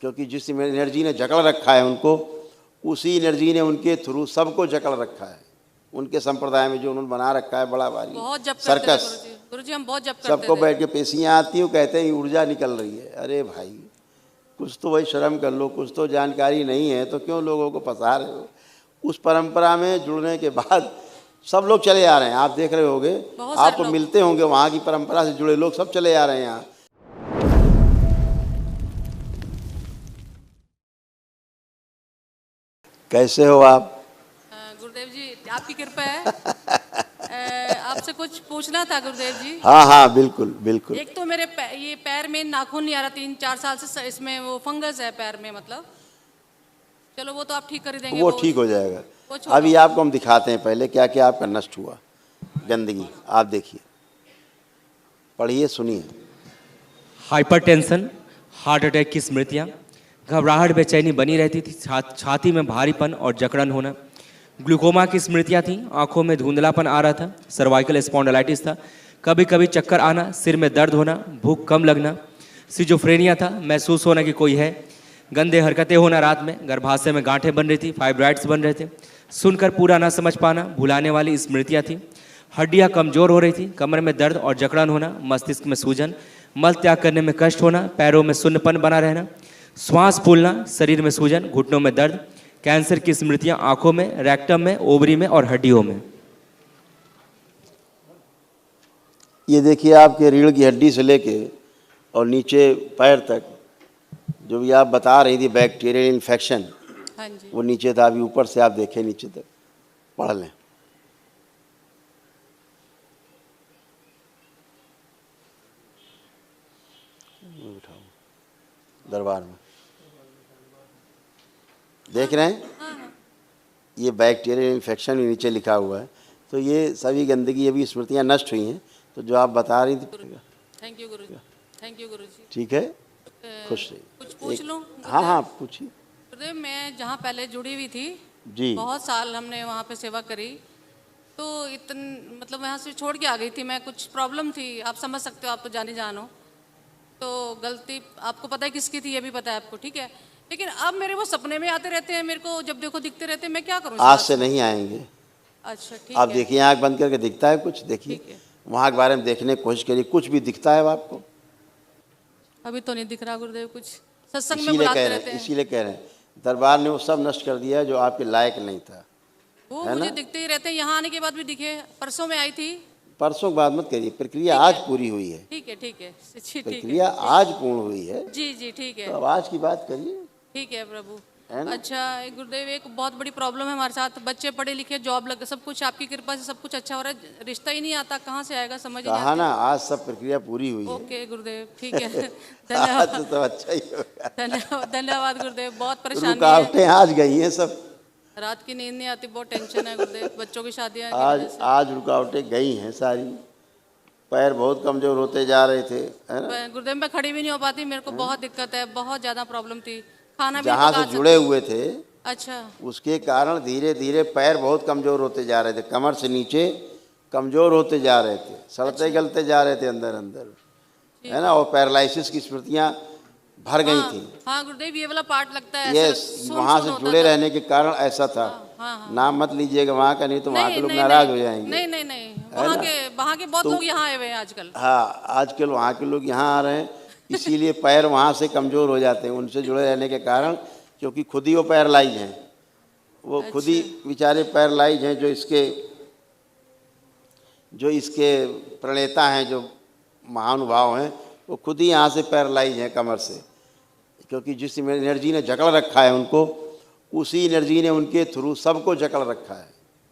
क्योंकि जिस एनर्जी ने जकड़ रखा है उनको, उसी एनर्जी ने उनके थ्रू सबको जकड़ रखा है। उनके संप्रदाय में जो उन्होंने बना रखा है बड़ा भारी बहुत जप करते थे सर्कस, गुरुजी, हम बहुत जप करते सबको थे। बैठ के पेशियाँ आती हूँ, कहते हैं ऊर्जा निकल रही है। अरे भाई कुछ तो भाई शर्म कर लो, कुछ तो जानकारी नहीं है तो क्यों लोगों को फंसा रहे हो। उस परंपरा में जुड़ने के बाद सब लोग चले आ रहे हैं, आप देख रहे होंगे, आपको मिलते होंगे वहाँ की परंपरा से जुड़े लोग सब चले आ रहे हैं यहाँ। कैसे हो आप? गुरुदेव जी आपकी कृपा है। आपसे कुछ पूछना था गुरुदेव जी। हाँ हाँ बिल्कुल बिल्कुल। एक तो मेरे ये पैर में नाखून नहीं आ रहा 3-4 साल से, इसमें वो फंगस है पैर में, मतलब चलो वो तो आप ठीक कर ही देंगे। वो ठीक हो जाएगा। अभी आपको हम दिखाते हैं पहले क्या क्या आपका नष्ट हुआ गंदगी। आप देखिए, पढ़िए, सुनिए। हाइपरटेंशन, हार्ट अटैक की स्मृतियाँ, घबराहट बेचैनी बनी रहती थी, छाती में भारीपन और जकड़न होना, ग्लूकोमा की स्मृतियाँ थीं, आंखों में धुंधलापन आ रहा था, सर्वाइकल स्पॉन्डिलाइटिस था, कभी कभी चक्कर आना, सिर में दर्द होना, भूख कम लगना, सिजोफ्रेनिया था, महसूस होना कि कोई है, गंदे हरकतें होना रात में, गर्भाशय में गांठें बन रही थी, फाइब्राइड्स बन रहे थे, सुनकर पूरा ना समझ पाना, भुलाने वाली स्मृतियाँ थी, हड्डियाँ कमजोर हो रही थी, कमर में दर्द और जकड़न होना, मस्तिष्क में सूजन, मल त्याग करने में कष्ट होना, पैरों में शून्यपन बना रहना, श्वास फूलना, शरीर में सूजन, घुटनों में दर्द, कैंसर की स्मृतियां आंखों में, रेक्टम में, ओवरी में और हड्डियों में। ये देखिए आपके रीढ़ की हड्डी से लेके और नीचे पैर तक जो भी आप बता रही थी बैक्टीरियल इन्फेक्शन, हाँ जी। वो नीचे था। अभी ऊपर से आप देखें नीचे तक, पढ़ लें। दरबार में देख रहे हैं, ये बैक्टीरियल इन्फेक्शन नीचे लिखा हुआ है। तो ये सभी गंदगी, अभी स्मृतियाँ नष्ट हुई हैं। तो जो आप बता रही थी, thank you guruji, thank you guruji. ठीक है, खुश रहिए। कुछ पूछ लूं? हाँ हाँ पूछिए। गुरुदेव मैं जहाँ पहले जुड़ी हुई थी जी, बहुत साल हमने वहाँ पे सेवा करी, तो मतलब वहाँ से छोड़ के आ गई थी मैं, कुछ प्रॉब्लम थी, आप समझ सकते हो, आप तो जाने जानो। तो गलती आपको पता है किसकी थी, ये भी पता है आपको, ठीक है। लेकिन अब मेरे वो सपने में आते रहते हैं, मेरे को जब देखो दिखते रहते हैं, मैं क्या करूँ? आज से नहीं आएंगे। अच्छा ठीक आप है। देखिए, आँख बंद करके दिखता है कुछ? देखिए वहाँ के बारे में देखने की कोशिश करिए, कुछ भी दिखता है आपको? अभी तो नहीं दिख रहा गुरुदेव, कुछ सत्संग में इसीलिए बुलाते कह रहे रहते हैं, हैं। इसीलिए कह रहे हैं दरबार ने वो सब नष्ट कर दिया जो आपके लायक नहीं था। वो मुझे दिखते ही रहते हैं, यहाँ आने के बाद भी दिखे। परसों में आई थी। परसों की बात मत करिए, प्रक्रिया आज पूरी हुई है। ठीक है ठीक है, ठीक है, प्रक्रिया आज पूर्ण हुई है। जी जी ठीक है, तो अब आज की बात करिए। ठीक है प्रभु। है ना? अच्छा गुरुदेव, एक बहुत बड़ी प्रॉब्लम है हमारे साथ, बच्चे पढ़े लिखे, जॉब लग, सब कुछ आपकी कृपा से सब कुछ अच्छा हो रहा है, रिश्ता ही नहीं आता, कहाँ से आएगा समझ नहीं कहा आता। ना, आज सब प्रक्रिया पूरी हुई है। ओके गुरुदेव, ठीक है। धन्यवाद, तो अच्छा ही होगा। धन्यवाद, धन्यवाद गुरुदेव। बहुत परेशानी है, रुकावटें आज गई हैं सब। रात की नींद नहीं आती, बहुत टेंशन है गुरुदेव, बच्चों की शादियाँ की आज वजह से। आज रुकावटें गई हैं सारी। पैर बहुत कमजोर होते जा रहे थे, है ना? गुरुदेव मैं खड़ी भी नहीं हो पाती, मेरे को बहुत दिक्कत है, बहुत ज्यादा प्रॉब्लम थी, खाना भी जहाँ से जुड़े हुए थे अच्छा उसके कारण धीरे धीरे पैर बहुत कमजोर होते जा रहे थे, कमर से नीचे कमजोर होते जा रहे थे, सड़ते गलते जा रहे थे अंदर अंदर, है ना? और पैरालिसिस की स्मृतियाँ भर गई थी। हाँ गुरुदेव, ये वाला पार्ट लगता है यस, वहाँ से जुड़े रहने के कारण ऐसा था। नाम मत लीजिएगा वहाँ का, नहीं तो वहाँ के लोग नाराज हो जाएंगे। नहीं नहीं नहीं, वहाँ के बहुत लोग यहाँ आए हुए हैं आजकल। हाँ, आजकल वहाँ के लोग यहाँ आ रहे हैं, इसीलिए पैर वहाँ से कमज़ोर हो जाते हैं उनसे जुड़े रहने के कारण, क्योंकि खुद ही वो पैरालाइज हैं। वो खुद ही बेचारे पैरालाइज हैं, जो इसके प्रणेता हैं, जो महानुभाव हैं, वो खुद ही यहाँ से पैरालाइज हैं कमर से, क्योंकि जिस एनर्जी ने जकड़ रखा है उनको, उसी एनर्जी ने उनके थ्रू सबको जकड़ रखा है।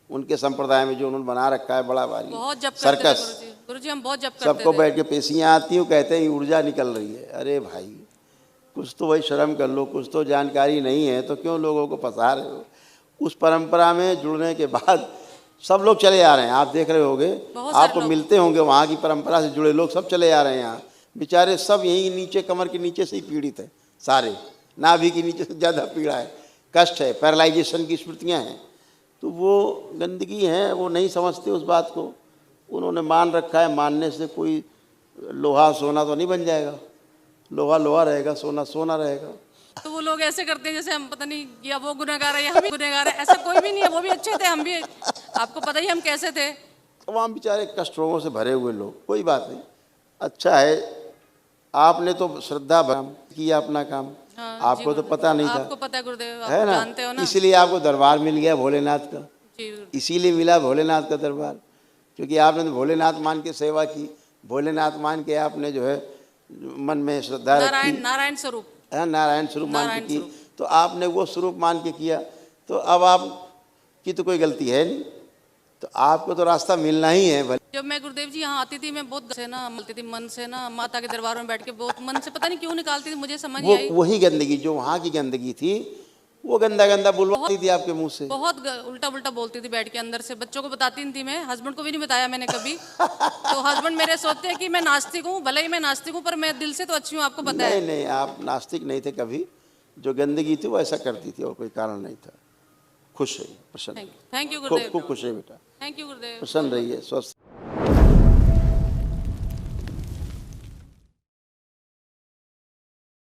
उनके संप्रदाय में जो उन्होंने बना रखा है बड़ा भारी सर्कस, गुरुजी हम बहुत जप करते सबको बैठ के पेशियाँ आती हूँ, कहते हैं ऊर्जा निकल रही है। अरे भाई कुछ तो भाई शर्म कर लो, कुछ तो जानकारी नहीं है तो क्यों लोगों को फंसा रहे हो। उस परंपरा में जुड़ने के बाद सब लोग चले आ रहे हैं, आप देख रहे होंगे, आपको मिलते होंगे वहाँ की परंपरा से जुड़े लोग सब चले आ रहे हैं यहाँ। बेचारे सब यहीं नीचे, कमर के नीचे से ही पीड़ित है सारे, नाभि के नीचे से ज़्यादा पीड़ा है, कष्ट है, पैरालाइजेशन की स्मृतियाँ हैं। तो वो गंदगी है, वो नहीं समझते उस बात को। उन्होंने मान रखा है, मानने से कोई लोहा सोना तो नहीं बन जाएगा, लोहा लोहा रहेगा, सोना सोना रहेगा। तो वो लोग ऐसे करते हैं जैसे हम पता नहीं या वो गुनहगार है या हम भी गुनहगार है। ऐसा कोई भी नहीं है, वो भी अच्छे थे, हम भी, आपको पता ही हम कैसे थे। तमाम बेचारे कष्ट रोगों से भरे हुए लोग, कोई बात नहीं, अच्छा है आपने तो श्रद्धा भरम किया अपना काम। हाँ, आपको तो पता नहीं था, आपको पता है गुरुदेव, आप है ना, जानते हो ना। इसीलिए आपको दरबार मिल गया भोलेनाथ का, जी गुरुदेव। इसीलिए मिला भोलेनाथ का दरबार, क्योंकि आपने तो भोलेनाथ मान के सेवा की, भोलेनाथ मान के आपने जो है मन में श्रद्धा रखी, नारायण स्वरूप, है नारायण स्वरूप मान के की, तो आपने वो स्वरूप मान के किया, तो अब आपकी तो कोई गलती है नहीं, तो आपको तो रास्ता मिलना ही है। भले जब मैं गुरुदेव जी यहाँ आती थी, मैं बहुत से ना मिलती थी मन से ना, माता के दरबार में बैठ के बहुत मन से पता नहीं क्यों निकालती थी, मुझे समझ नहीं आई। वही गंदगी जो वहाँ की गंदगी थी, वो गंदा गंदा बुलवाती थी आपके मुंह से, बहुत उल्टा उल्टा बोलती थी बैठ के अंदर से, बच्चों को बताती नहीं थी मैं, हस्बैंड को भी नहीं बताया मैंने कभी। तो हस्बैंड मेरे सोचते हैं कि मैं नास्तिक हूँ, भले ही मैं नास्तिक हूँ पर मैं दिल से तो अच्छी हूँ, आपको पता है। नहीं नहीं, आप नास्तिक नहीं थे कभी, जो गंदगी थी वो ऐसा करती थी और कोई कारण नहीं था। खुश रहिए, प्रसन्न, थैंक यू खूब गुरुदेव, खूब खुश रहिए बेटा, थैंक यू गुरुदेव। प्रसन्न रहिए, स्वस्थ।